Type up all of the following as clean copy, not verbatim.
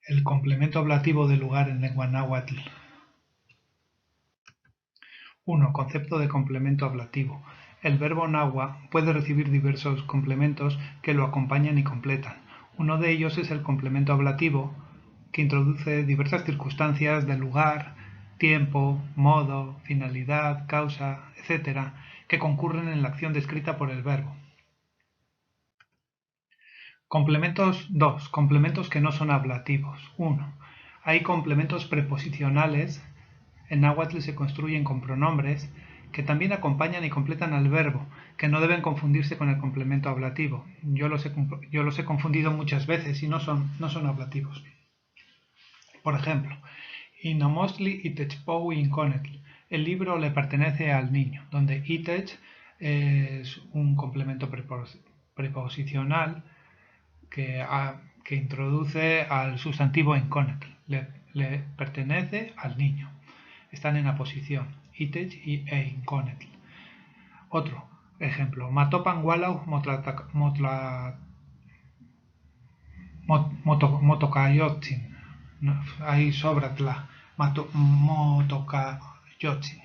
El complemento ablativo de lugar en lengua náhuatl. 1. Concepto de complemento ablativo. El verbo náhuatl puede recibir diversos complementos que lo acompañan y completan. Uno de ellos es el complemento ablativo, que introduce diversas circunstancias del lugar, tiempo, modo, finalidad, causa, etc., que concurren en la acción descrita por el verbo. Complementos 2. Complementos que no son ablativos. 1. Hay complementos preposicionales. En náhuatl se construyen con pronombres que también acompañan y completan al verbo, que no deben confundirse con el complemento ablativo. Yo los he confundido muchas veces y no son ablativos. Por ejemplo, Inomostli itech-pou inconetl. El libro le pertenece al niño, donde itech es un complemento preposicional que introduce al sustantivo inconetl. Le pertenece al niño. Están en aposición, itech e inconetl. Otro ejemplo, matopan walau motocayotzin. Ahí sobratla, motocayotzin.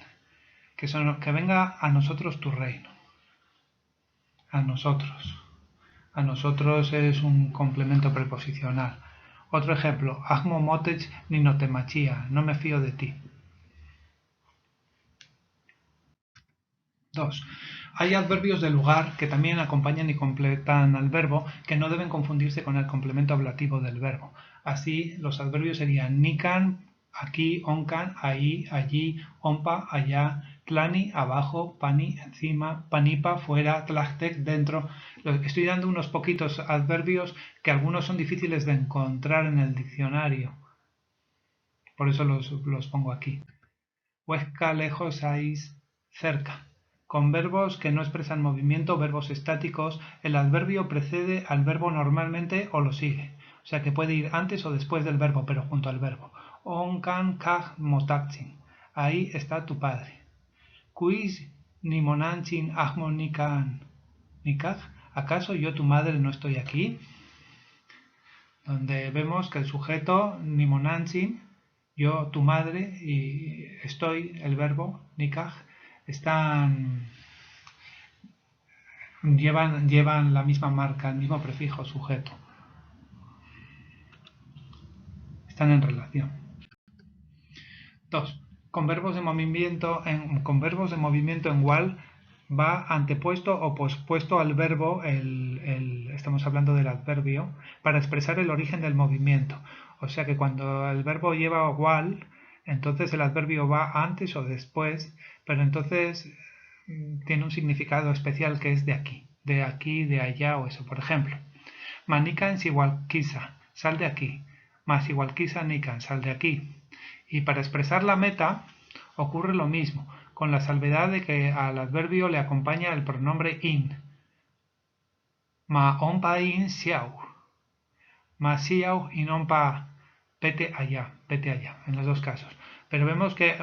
Que venga a nosotros tu reino. A nosotros. A nosotros es un complemento preposicional. Otro ejemplo, Ahmo motech ni no te machía, no me fío de ti. 2. Hay adverbios de lugar que también acompañan y completan al verbo que no deben confundirse con el complemento ablativo del verbo. Así, los adverbios serían nican, aquí, oncan, ahí, allí, ompa, allá, tlani, abajo, pani, encima, panipa, fuera, tlactec, dentro. Estoy dando unos poquitos adverbios que algunos son difíciles de encontrar en el diccionario. Por eso los pongo aquí. Huesca, lejos, ahís, cerca. Con verbos que no expresan movimiento, verbos estáticos, el adverbio precede al verbo normalmente o lo sigue. O sea que puede ir antes o después del verbo, pero junto al verbo. Onkan kaj motakchin. Ahí está tu padre. Kuis ni monanchin ahmo nikan. Nikaj. ¿Acaso yo tu madre no estoy aquí? Donde vemos que el sujeto ni monanchin, yo tu madre, y estoy, el verbo nikaj, llevan la misma marca, el mismo prefijo sujeto. Están en relación. 2. Con verbos de movimiento en igual va antepuesto o pospuesto al verbo, estamos hablando del adverbio, para expresar el origen del movimiento. O sea que cuando el verbo lleva igual, entonces el adverbio va antes o después, pero entonces tiene un significado especial que es de aquí, de allá o eso. Por ejemplo, manikan si igual quisa, sal de aquí, más igual quisa nikan, sal de aquí. Y para expresar la meta ocurre lo mismo, con la salvedad de que al adverbio le acompaña el pronombre in. Ma onpa in xiao. Ma xiao in onpa vete allá, en los dos casos. Pero vemos que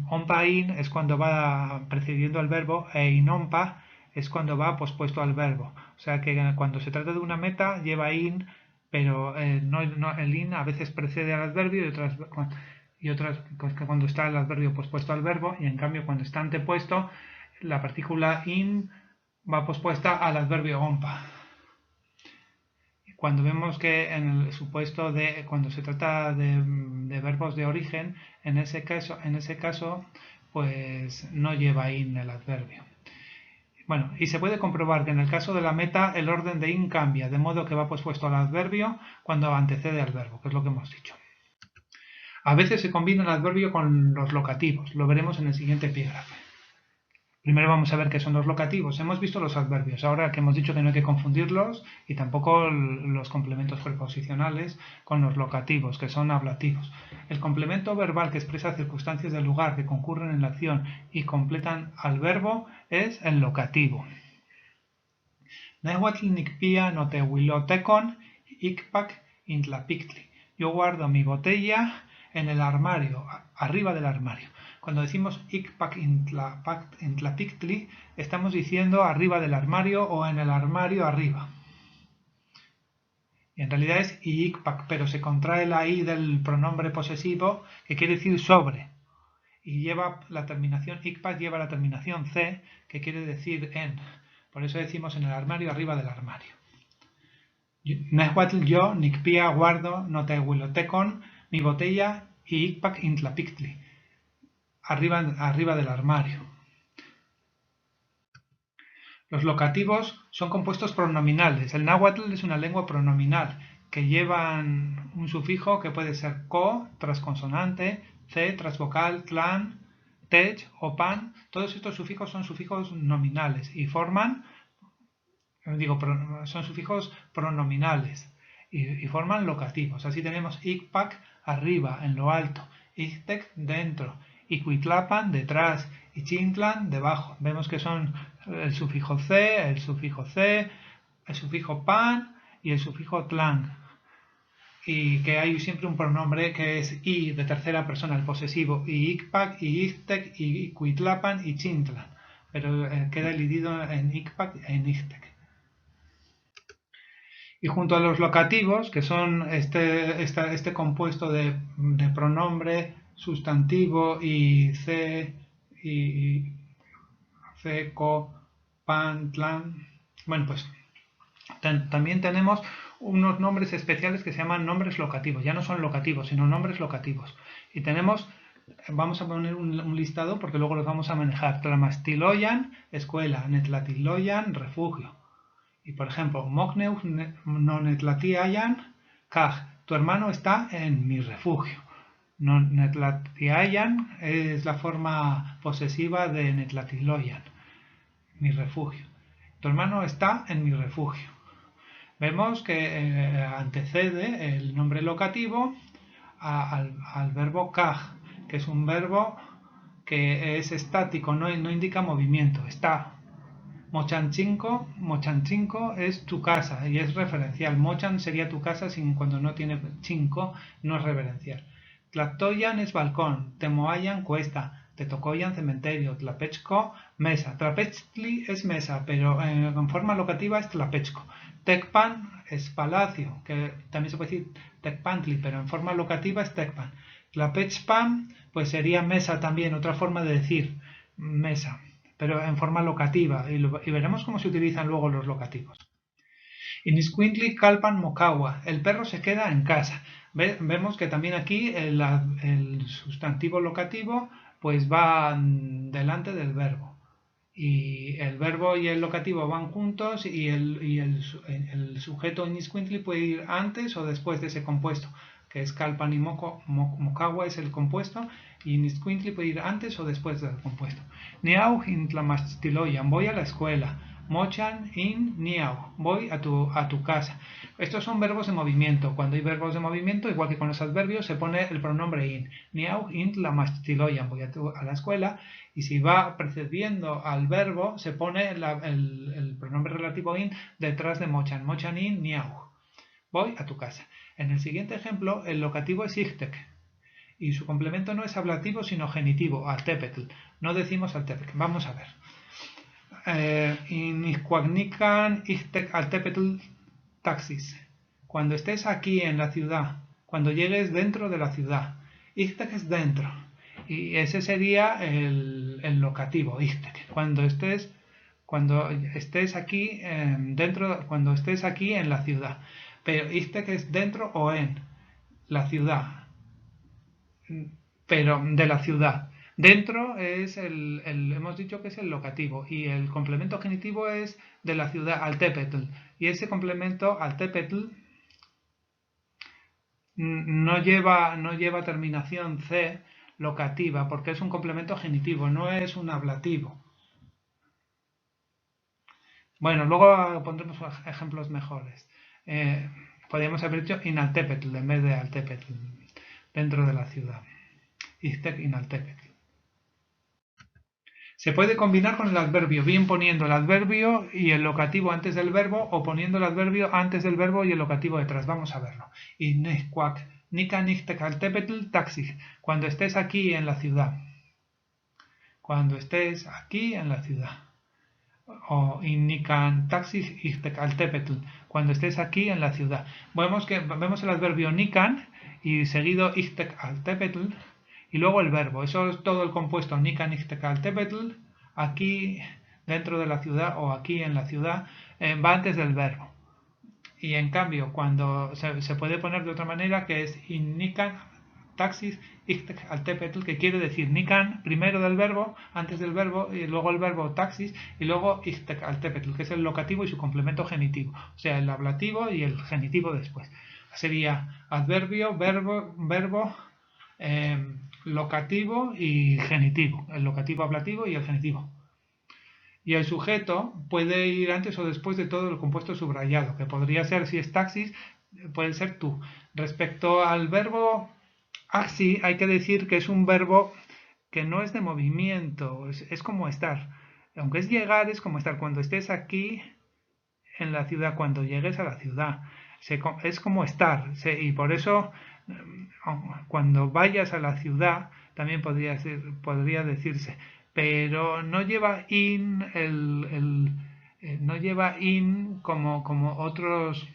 onpa in es cuando va precediendo al verbo e in onpa es cuando va pospuesto al verbo. O sea que cuando se trata de una meta lleva in, pero el in a veces precede al adverbio y otras que cuando está el adverbio pospuesto al verbo, y en cambio cuando está antepuesto la partícula in va pospuesta al adverbio onpa. Cuando vemos que en el supuesto de cuando se trata de verbos de origen, en ese caso pues no lleva in el adverbio. Bueno, y se puede comprobar que en el caso de la meta el orden de in cambia, de modo que va pospuesto al adverbio cuando antecede al verbo, que es lo que hemos dicho. A veces se combina el adverbio con los locativos, lo veremos en el siguiente epígrafe. Primero vamos a ver qué son los locativos. Hemos visto los adverbios, ahora que hemos dicho que no hay que confundirlos y tampoco los complementos preposicionales con los locativos, que son ablativos. El complemento verbal que expresa circunstancias del lugar que concurren en la acción y completan al verbo es el locativo. Nehuatl nikpia notehuilotecon ikpak intlapictli. Yo guardo mi botella en el armario, arriba del armario. Cuando decimos ikpak intlapictli, estamos diciendo arriba del armario o en el armario arriba. Y en realidad es iikpak, pero se contrae la i del pronombre posesivo, que quiere decir sobre. Y lleva la terminación, ikpak lleva la terminación c, que quiere decir en. Por eso decimos en el armario, arriba del armario. Nehuatl yo, nikpia guardo, notehuilotecon, mi botella, y ikpak intlapictli. Arriba del armario. Los locativos son compuestos pronominales. El náhuatl es una lengua pronominal que llevan un sufijo que puede ser co tras consonante, c tras vocal, tlan, tech o pan. Todos estos sufijos son sufijos nominales y son sufijos pronominales y forman locativos. Así tenemos ikpak arriba, en lo alto, iktek dentro, icuitlapan detrás y chintlan debajo. Vemos que son el sufijo c, el sufijo pan y el sufijo tlan. Y que hay siempre un pronombre que es i de tercera persona, el posesivo, y ikpak, y iktek, y icuitlapan y chintlan. Pero queda elidido en ikpak e en iktek. Y junto a los locativos, que son este compuesto de pronombre, sustantivo y co, pan, tlan. Bueno, pues también tenemos unos nombres especiales que se llaman nombres locativos. Ya no son locativos, sino nombres locativos. Y vamos a poner un listado porque luego los vamos a manejar. Tlamastiloyan, escuela. Netlatiloyan, refugio. Y por ejemplo, Mokneu nonetlatiayan, kaj, tu hermano está en mi refugio. Nonetlatiayan es la forma posesiva de netlatiloyan, mi refugio. Tu hermano está en mi refugio. Vemos que antecede el nombre locativo al verbo kaj, que es un verbo que es estático, no indica movimiento, está. Mochanchinko es tu casa y es referencial. Mochan sería tu casa cuando no tiene chinko, no es reverencial. Tlatoyan es balcón, Temoayan cuesta, Tetocoyan cementerio, Tlapechko mesa. Tlapechtli es mesa, pero en forma locativa es Tlapechko. Tecpan es palacio, que también se puede decir Tecpantli, pero en forma locativa es Tecpan. Tlapechpan pues sería mesa también, otra forma de decir mesa, pero en forma locativa, y veremos cómo se utilizan luego los locativos. Iniscuintli calpan mocawa, el perro se queda en casa. Vemos que también aquí el sustantivo locativo pues va delante del verbo. Y el verbo y el locativo van juntos y el sujeto iniscuintli puede ir antes o después de ese compuesto, que es calpan y mocawa es el compuesto, y Niscuintli puede ir antes o después del compuesto. Niau in tlamastiloyan, voy a la escuela. Mochan in niau, voy a tu casa. Estos son verbos de movimiento. Cuando hay verbos de movimiento, igual que con los adverbios, se pone el pronombre in. Niau in tlamastiloyan, voy a la escuela. Y si va precediendo al verbo, se pone el pronombre relativo in detrás de mochan. Mochan in niau, voy a tu casa. En el siguiente ejemplo, el locativo es iktek. Y su complemento no es ablativo, sino genitivo, altepetl. No decimos altepetl. Vamos a ver. Iniscuagnican iktek altepetl taxis. Cuando estés aquí en la ciudad, cuando llegues dentro de la ciudad, iktek es dentro. Y ese sería el locativo, iktek. Cuando estés aquí dentro, cuando estés aquí en la ciudad. Pero iktek es dentro o en la ciudad, pero de la ciudad. Dentro es hemos dicho que es el locativo y el complemento genitivo es de la ciudad, altepetl. Y ese complemento altepetl no lleva terminación c locativa porque es un complemento genitivo, no es un ablativo. Bueno, luego pondremos ejemplos mejores. Podríamos haber dicho inaltepetl en vez de altepetl, dentro de la ciudad. Iktek inaltepetl. Se puede combinar con el adverbio, bien poniendo el adverbio y el locativo antes del verbo o poniendo el adverbio antes del verbo y el locativo detrás. Vamos a verlo. Inehcuac, nika niktek altepetl taxi. Cuando estés aquí en la ciudad. Cuando estés aquí en la ciudad. o nican taxis ixtecaltepetl, cuando estés aquí en la ciudad. Vemos el adverbio nican y seguido ixtecaltepetl y luego el verbo. Eso es todo el compuesto nican ixtecaltepetl, aquí dentro de la ciudad o aquí en la ciudad, va antes del verbo. Y en cambio, cuando se puede poner de otra manera, que es nican taxis ixtecaltepetl, que quiere decir nican primero del verbo, antes del verbo, y luego el verbo taxis, y luego ixtecaltepetl, que es el locativo y su complemento genitivo, o sea, el ablativo y el genitivo después. Sería adverbio, verbo, locativo y genitivo, el locativo ablativo y el genitivo. Y el sujeto puede ir antes o después de todo el compuesto subrayado, que podría ser, si es taxis, puede ser tú. Respecto al verbo axi, hay que decir que es un verbo que no es de movimiento, es como estar. Aunque es llegar, es como estar. Cuando estés aquí en la ciudad, cuando llegues a la ciudad, es como estar. Y por eso, cuando vayas a la ciudad, también podría decirse, pero no lleva in no lleva in como otros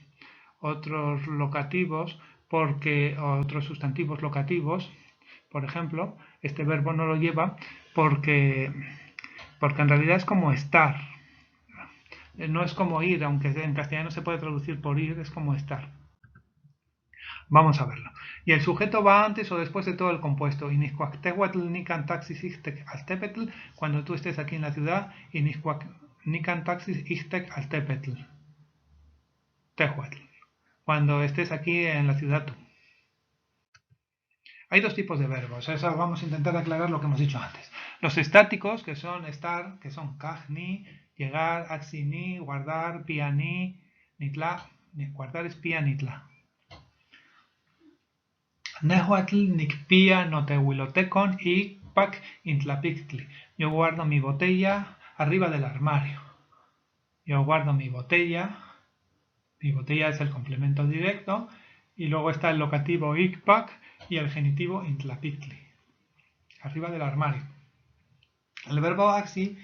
locativos, porque otros sustantivos locativos, por ejemplo, este verbo no lo lleva porque en realidad es como estar. No es como ir, aunque en castellano se puede traducir por ir, es como estar. Vamos a verlo. Y el sujeto va antes o después de todo el compuesto. Iniscuactehuatl nican taxis ixtec altepetl, cuando tú estés aquí en la ciudad, nican taxis ixtec altepetl. Tehuatl. Cuando estés aquí en la ciudad tú. Hay dos tipos de verbos. Eso vamos a intentar aclarar lo que hemos dicho antes. Los estáticos, que son estar, que son kajni, llegar, axini, guardar, piani, nitla. Guardar es pianitla. Nehuatl nikpia notehuilotecon y pak intlapictli. Yo guardo mi botella arriba del armario. Yo guardo mi botella es el complemento directo, y luego está el locativo ikpak y el genitivo intlapictli, arriba del armario. El verbo axi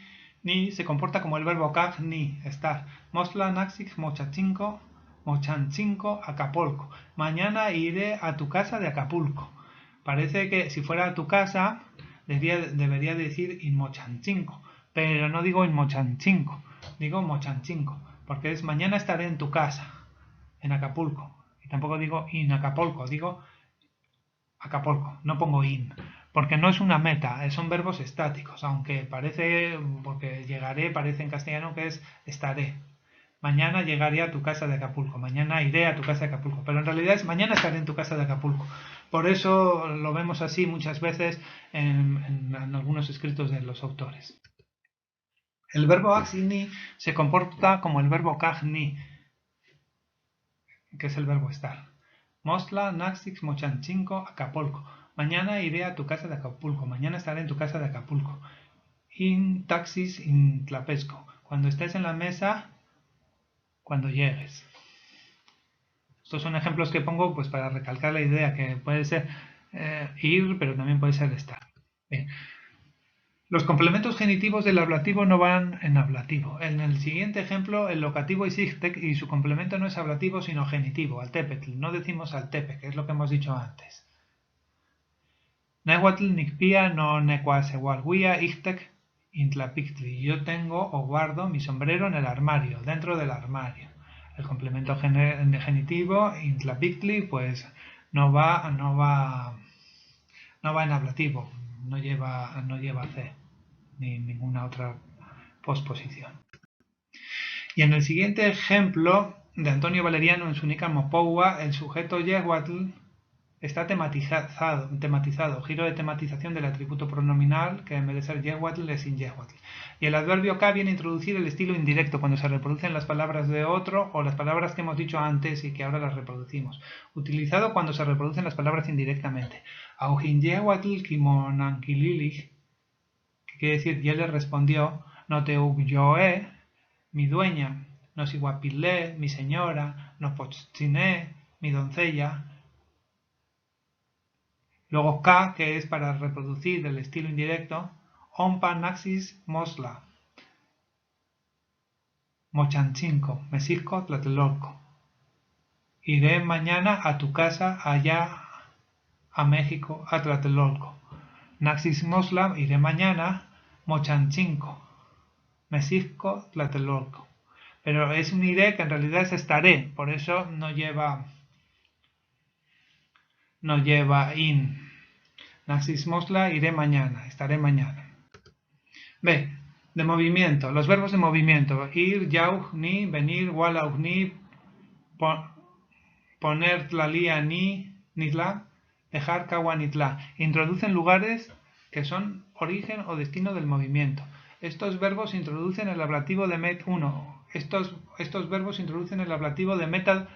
ni se comporta como el verbo kag ni, estar. Mosla naxik mochanchinko Acapulco. Mañana iré a tu casa de Acapulco. Parece que si fuera a tu casa debería decir inmochanchinco, pero no digo inmochanchinco, digo mochanchinco, porque es mañana estaré en tu casa, en Acapulco. Y tampoco digo in Acapulco, digo Acapulco, no pongo in, porque no es una meta, son verbos estáticos, aunque parece, porque llegaré, parece en castellano que es estaré. Mañana llegaré a tu casa de Acapulco, mañana iré a tu casa de Acapulco, pero en realidad es mañana estaré en tu casa de Acapulco. Por eso lo vemos así muchas veces en algunos escritos de los autores. El verbo axini se comporta como el verbo kagni, que es el verbo estar. Mosla, Naxix, Mochanchinco, Acapulco. Mañana iré a tu casa de Acapulco. Mañana estaré en tu casa de Acapulco. In taxis in Tlapesco. Cuando estés en la mesa, cuando llegues. Estos son ejemplos que pongo pues para recalcar la idea que puede ser ir, pero también puede ser estar. Bien. Los complementos genitivos del ablativo no van en ablativo. En el siguiente ejemplo, el locativo es ixtec y su complemento no es ablativo sino genitivo, altepetl. No decimos altepe, que es lo que hemos dicho antes. Nehuatl nikpia no necuasewalguia ixtec intlapictli. Yo tengo o guardo mi sombrero en el armario, dentro del armario. El complemento genitivo, intlapictli, pues no va en ablativo, no lleva C ni ninguna otra posposición. Y en el siguiente ejemplo de Antonio Valeriano en su Nica Mopoua, el sujeto yehuatl está tematizado, giro de tematización del atributo pronominal, que en vez de ser yehuatl es in yehuatl. Y el adverbio K viene a introducir el estilo indirecto cuando se reproducen las palabras de otro o las palabras que hemos dicho antes y que ahora las reproducimos. Utilizado cuando se reproducen las palabras indirectamente. Aujin yehuatl kimonankililich, que quiere decir, y él le respondió, no te uyoe, mi dueña, no siguapilé, mi señora, no pochiné, mi doncella. Luego K, que es para reproducir el estilo indirecto, ompa naxis mosla. Mochanchinco, Mesisco, Tlatelolco. Iré mañana a tu casa allá a México, a Tlatelolco. Naxis Moslam, iré mañana, Mochanchinco, Mesisco, Tlatelolco. Pero es un iré que en realidad es estaré, por eso no lleva in. Naxis Mosla, iré mañana, estaré mañana. B. De movimiento. Los verbos de movimiento. Ir, yaug, ni, venir, walaug, ni, poner, tlalía, ni, nitla, dejar, kawa, nitla. Introducen lugares que son origen o destino del movimiento. Estos verbos introducen el ablativo de met 1. Estos verbos introducen el ablativo de metal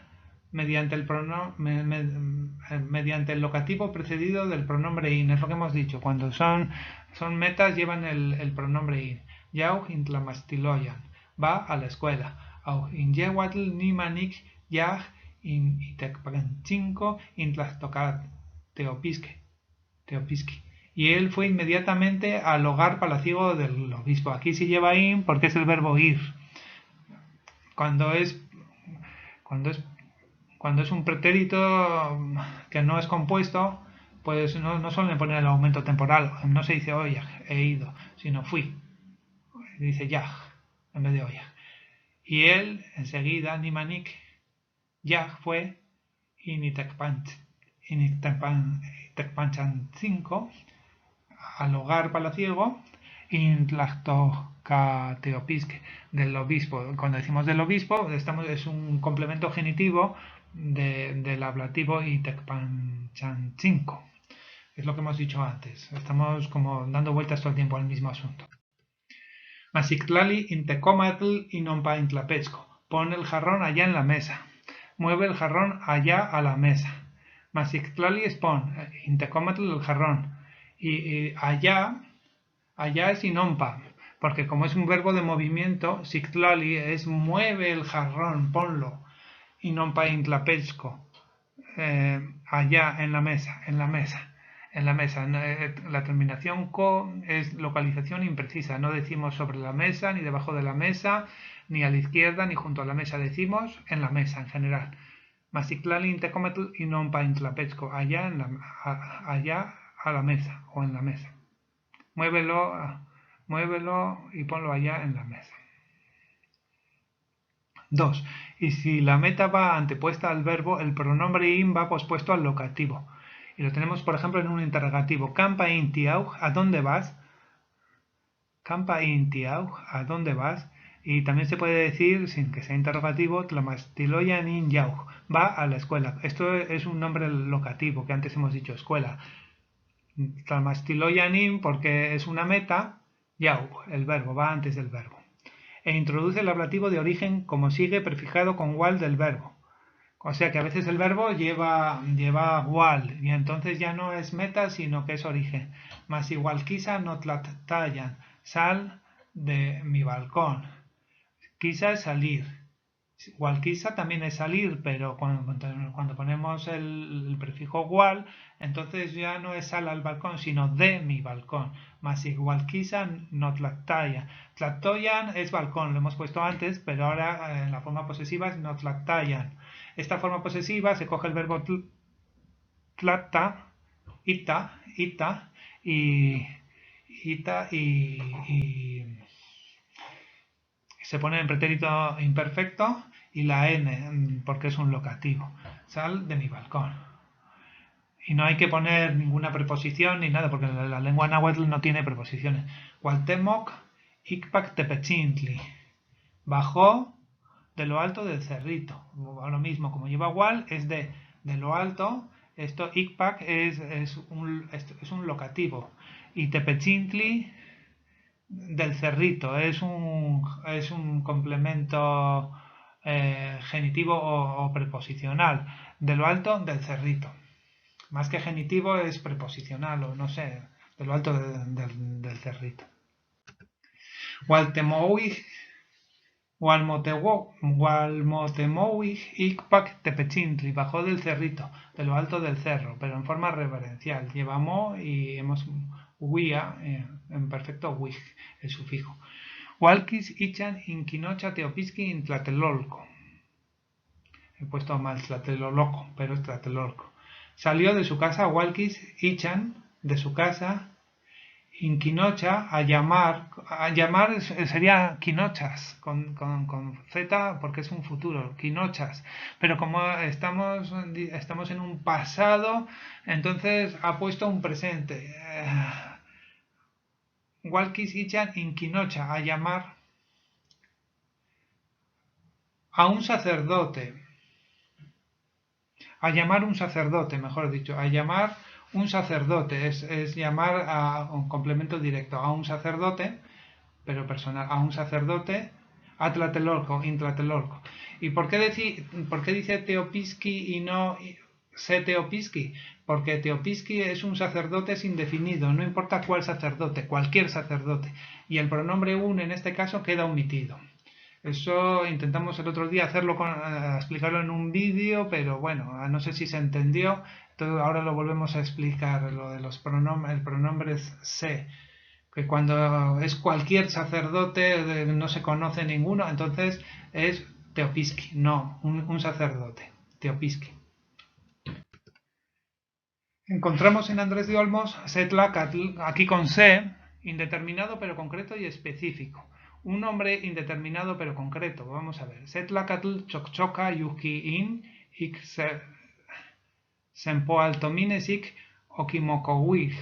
mediante el locativo precedido del pronombre in. Es lo que hemos dicho. Cuando son metas llevan el pronombre in. Yaug intlamastiloyan. Va a la escuela. Au inyehuatl nimanik yag in itecpanchinco intlastocat teopisque. Y él fue inmediatamente al hogar palaciego del obispo. Aquí se lleva in porque es el verbo ir. Cuando es un pretérito que no es compuesto, pues no suelen poner el aumento temporal. No se dice oyag, he ido, sino fui. Dice yag en vez de oyag. Y él, enseguida, nimanik, yag fue initecpanchancinco al hogar palaciego intlactocateopisque del obispo. Cuando decimos del obispo, es un complemento genitivo del ablativo itecpanchancinco. Es lo que hemos dicho antes. Estamos como dando vueltas todo el tiempo al mismo asunto. Masictlali intecomatl inompa intlapechco. Pon el jarrón allá en la mesa. Mueve el jarrón allá a la mesa. Masictlali es pon, intecomatl el jarrón. Y allá es inompa, porque como es un verbo de movimiento, sictlali es mueve el jarrón, ponlo. Inompa intlapechco. Allá en la mesa. La terminación co es localización imprecisa. No decimos sobre la mesa, ni debajo de la mesa, ni a la izquierda, ni junto a la mesa. Decimos en la mesa en general. Masictlali intecometl y non pa intlapechco. Allá a la mesa o en la mesa. Muévelo y ponlo allá en la mesa. 2. Y si la meta va antepuesta al verbo, el pronombre in va pospuesto al locativo. Y lo tenemos, por ejemplo, en un interrogativo. Campa intiaug, ¿a dónde vas? Campa intiaug, ¿a dónde vas? Y también se puede decir, sin que sea interrogativo, tlamastiloyan in yaug, va a la escuela. Esto es un nombre locativo, que antes hemos dicho escuela. Tlamastiloyan in porque es una meta, yaug, el verbo, va antes del verbo. E introduce el ablativo de origen como sigue prefijado con wal del verbo. O sea que a veces el verbo lleva wal y entonces ya no es meta sino que es origen. Más igual quizá no tlatallan, sal de mi balcón. Quizá es salir. Igual quizá también es salir, pero cuando ponemos el prefijo wal, entonces ya no es sal al balcón, sino de mi balcón. Más igual quizá no tlactaya. Tlactoyan es balcón, lo hemos puesto antes, pero ahora en la forma posesiva es no tlactayan. Esta forma posesiva se coge el verbo tlata, ita, y se pone en pretérito imperfecto y la n porque es un locativo. Sal de mi balcón. Y no hay que poner ninguna preposición ni nada porque la lengua náhuatl no tiene preposiciones. Cuauhtémoc icpac tepechintli. Bajó de lo alto del cerrito. Lo mismo, como lleva igual, es de lo alto. Esto icpac es un locativo. Y tepechintli del cerrito. Es un complemento genitivo o preposicional. De lo alto del cerrito. Más que genitivo es preposicional o no sé, de lo alto del cerrito. Walmotemowig ikpak tepechintli, bajó del cerrito, de lo alto del cerro, pero en forma reverencial. Llevamos y hemos huía en perfecto wig, el sufijo. Hualquis ichan inquinocha teopisqui in Tlatelolco. He puesto mal Tlatelolco, pero es Tlatelolco. Salió de su casa Hualquis ichan, de su casa, inquinocha, a llamar sería quinochas, con Z, porque es un futuro, quinochas. Pero como estamos en un pasado, entonces ha puesto un presente. Hualquis ichan inquinocha, a llamar a un sacerdote. A llamar un sacerdote, mejor dicho, a llamar un sacerdote, es llamar a un complemento directo, a un sacerdote, pero personal, a un sacerdote, a Tlatelolco, in Tlatelolco. ¿Y por qué dice Teopisqui y no se Teopisqui? Porque Teopisqui es un sacerdote sin definido, no importa cuál sacerdote, cualquier sacerdote, y el pronombre un en este caso queda omitido. Eso intentamos el otro día explicarlo en un vídeo, pero bueno, no sé si se entendió. Entonces ahora lo volvemos a explicar, lo de los pronombres, el pronombre es se, que cuando es cualquier sacerdote no se conoce ninguno, entonces es teopisqui, no, un sacerdote, teopisqui. Encontramos en Andrés de Olmos setlacatl, aquí con se, indeterminado pero concreto y específico. Un nombre indeterminado pero concreto. Vamos a ver. Setlacatl chocchoca yuki in ik sempoaltominesik okimokowig.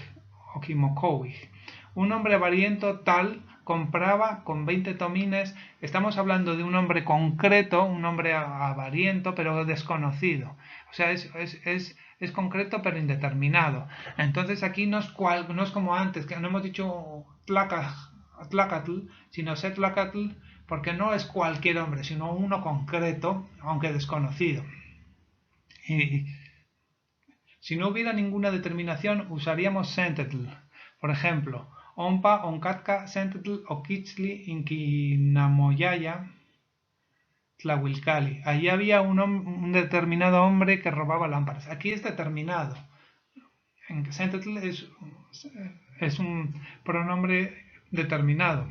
Un hombre avariento tal compraba con 20 tomines. Estamos hablando de un hombre concreto, un hombre avariento pero desconocido. O sea, es concreto pero indeterminado. Entonces aquí no es como antes, que no hemos dicho tlacatl, sino setlacatl, porque no es cualquier hombre, sino uno concreto, aunque desconocido. Y si no hubiera ninguna determinación, usaríamos sentetl. Por ejemplo, onpa, oncatka, sentetl, oquitzli, inquinamoyaya, tlahuilcali. Allí había un determinado hombre que robaba lámparas. Aquí es determinado. Sentetl es un pronombre determinado.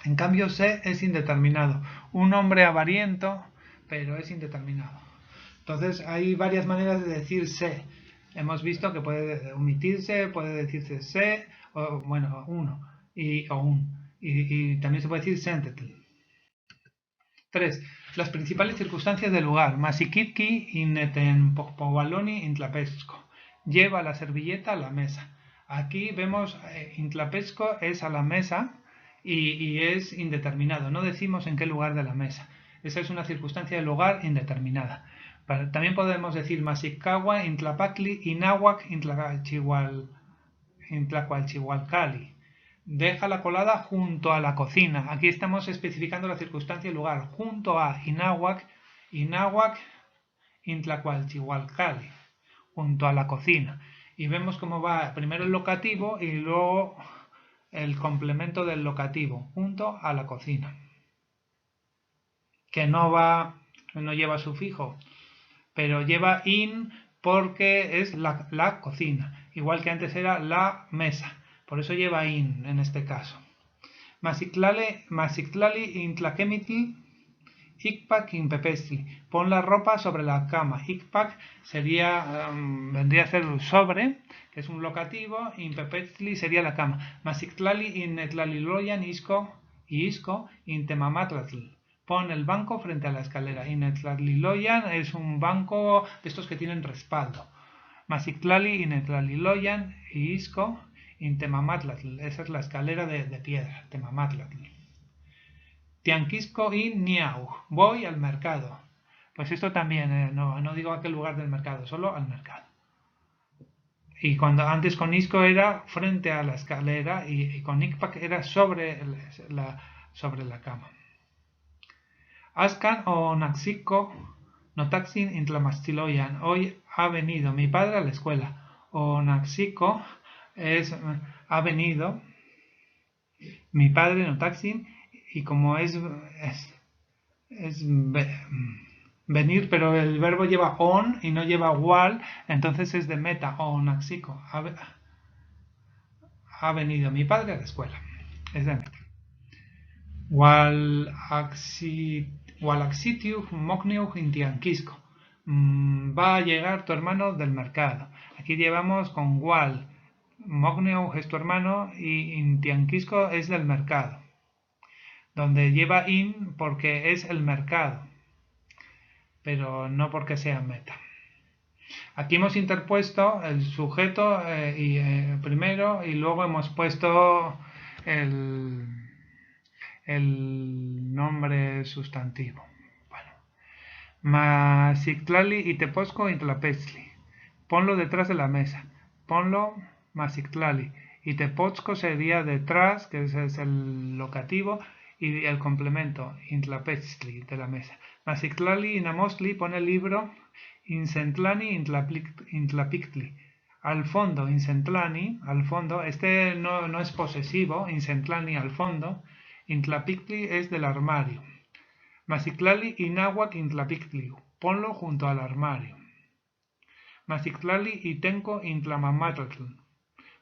En cambio, se es indeterminado. Un hombre avariento, pero es indeterminado. Entonces, hay varias maneras de decir se. Hemos visto que puede omitirse, puede decirse se, o bueno, uno, o un. Y también se puede decir sentetl. 3. Las principales circunstancias del lugar. Masikitki inetenpovaloni intlapesco. Lleva la servilleta a la mesa. Aquí vemos intlapesco es a la mesa y es indeterminado. No decimos en qué lugar de la mesa. Esa es una circunstancia del lugar indeterminada. También podemos decir Masikawa intlapacli inahuac intlacualchihualcali. Deja la colada junto a la cocina. Aquí estamos especificando la circunstancia y el lugar. Junto a inahuac intlacualchihualcali. Junto a la cocina. Y vemos cómo va primero el locativo y luego el complemento del locativo. Junto a la cocina. Que no lleva sufijo, pero lleva in porque es la cocina. Igual que antes era la mesa. Por eso lleva in en este caso. Masictlali intlaquemitl ikpak impepestli. Pon la ropa sobre la cama. Ikpak vendría a ser sobre, que es un locativo. Impepestli sería la cama. Masictlali inetlaliloyan isco intemamatlatl. Pon el banco frente a la escalera. Inetlaliloyan es un banco de estos que tienen respaldo. Masictlali inetlaliloyan y isco intemamatlatl. Esa es la escalera de piedra, temamatlatl. Tianquisco y niau. Voy al mercado. Pues esto también, no digo a qué lugar del mercado, solo al mercado. Y cuando antes con isco era frente a la escalera y con ikpak era sobre la cama. Ascan o Naxico notaxin intlamastiloyan. Hoy ha venido mi padre a la escuela. O Naxico ha venido mi padre notaxin y como es venir, pero el verbo lleva on y no lleva wal, entonces es de meta o Naxico. Ha venido mi padre a la escuela. Es de meta. Walaxitiu mocneu intianquisco. Va a llegar tu hermano del mercado. Aquí llevamos con wal. Mocneu es tu hermano y intianquisco es del mercado. Donde lleva in porque es el mercado, pero no porque sea meta. Aquí hemos interpuesto el sujeto primero y luego hemos puesto el nombre sustantivo. Bueno. Masictlali y Tepozco Intlapeztli. Ponlo detrás de la mesa. Ponlo Masictlali. Y Tepozco sería detrás, que es el locativo, y el complemento, Intlapeztli, de la mesa. Masictlali y Namostli pone el libro Incentlani Intlapictli. Al fondo, Incentlani, al fondo, este no es posesivo, Incentlani al fondo, Intlapictli es del armario. Masictlali y náhuatl intlapictli, ponlo junto al armario. Masictlali y tenco intlamamatl,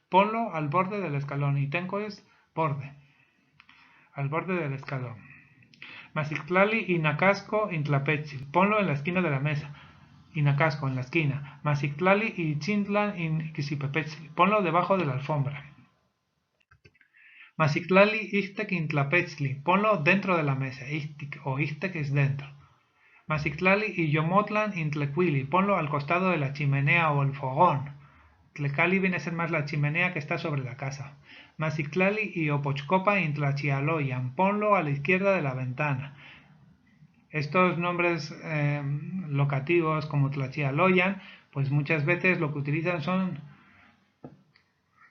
ponlo al borde del escalón. Y tenco es borde, al borde del escalón. Masictlali y nacasco intlapechil, ponlo en la esquina de la mesa. Y nacasco en la esquina. Masictlali y chintlan in quisipepechil, ponlo debajo de la alfombra. Masictlali ixtec intlapechli, ponlo dentro de la mesa. Ixtic o ixtec es dentro. Masictlali y Yomotlan intlecuili, ponlo al costado de la chimenea o el fogón. Tlecali viene a ser más la chimenea que está sobre la casa. Masictlali y Opochcopa intlachialoyan, ponlo a la izquierda de la ventana. Estos nombres locativos como tlachialoyan, pues muchas veces lo que utilizan son,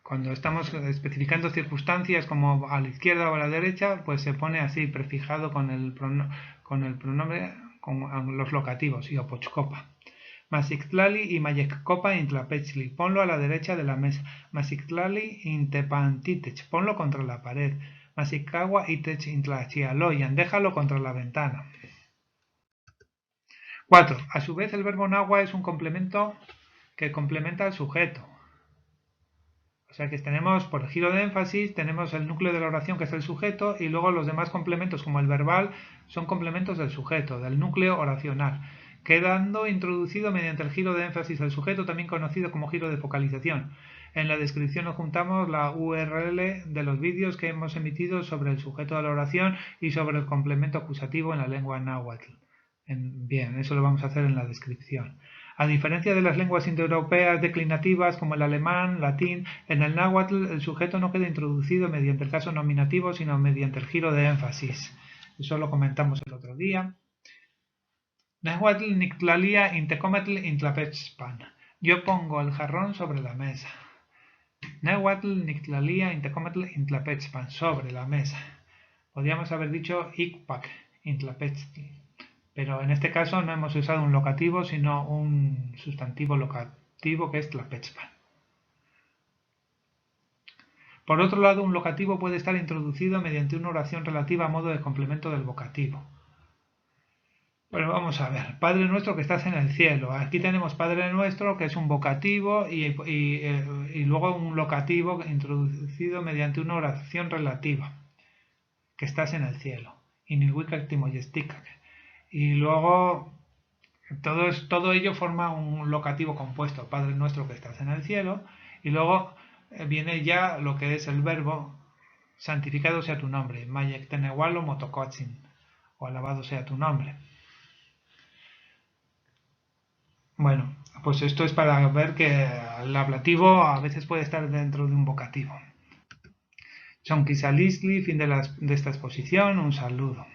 cuando estamos especificando circunstancias como a la izquierda o a la derecha, pues se pone así, prefijado con el pronombre, con los locativos, y Opochcopa. Masictlali y Mayeccopa intlapechli, ponlo a la derecha de la mesa. Masictlali intepantitech, ponlo contra la pared. Masicagua itech intlachialoyan, déjalo contra la ventana. 4. A su vez el verbo nahua es un complemento que complementa al sujeto. O sea que tenemos, por el giro de énfasis, tenemos el núcleo de la oración que es el sujeto y luego los demás complementos como el verbal son complementos del sujeto, del núcleo oracional, quedando introducido mediante el giro de énfasis al sujeto, también conocido como giro de focalización. En la descripción nos juntamos la URL de los vídeos que hemos emitido sobre el sujeto de la oración y sobre el complemento acusativo en la lengua náhuatl. Bien, eso lo vamos a hacer en la descripción. A diferencia de las lenguas indoeuropeas declinativas como el alemán, latín, en el náhuatl el sujeto no queda introducido mediante el caso nominativo, sino mediante el giro de énfasis. Eso lo comentamos el otro día. Náhuatl nictlalia intecometl intlapechpan. Yo pongo el jarrón sobre la mesa. Náhuatl nictlalia intecometl intlapechpan. Sobre la mesa. Podríamos haber dicho ikpak intlapechpan. Pero en este caso no hemos usado un locativo, sino un sustantivo locativo que es tlapechpan. Por otro lado, un locativo puede estar introducido mediante una oración relativa a modo de complemento del vocativo. Bueno, vamos a ver. Padre nuestro que estás en el cielo. Aquí tenemos Padre nuestro, que es un vocativo, y luego un locativo introducido mediante una oración relativa, que estás en el cielo. Y luego todo ello forma un locativo compuesto, Padre nuestro que estás en el cielo, y luego viene ya lo que es el verbo santificado sea tu nombre, Mayek Tenewalo Motocotzin, o alabado sea tu nombre. Bueno, pues esto es para ver que el ablativo a veces puede estar dentro de un vocativo. Son Kisalisli, fin de esta exposición, un saludo.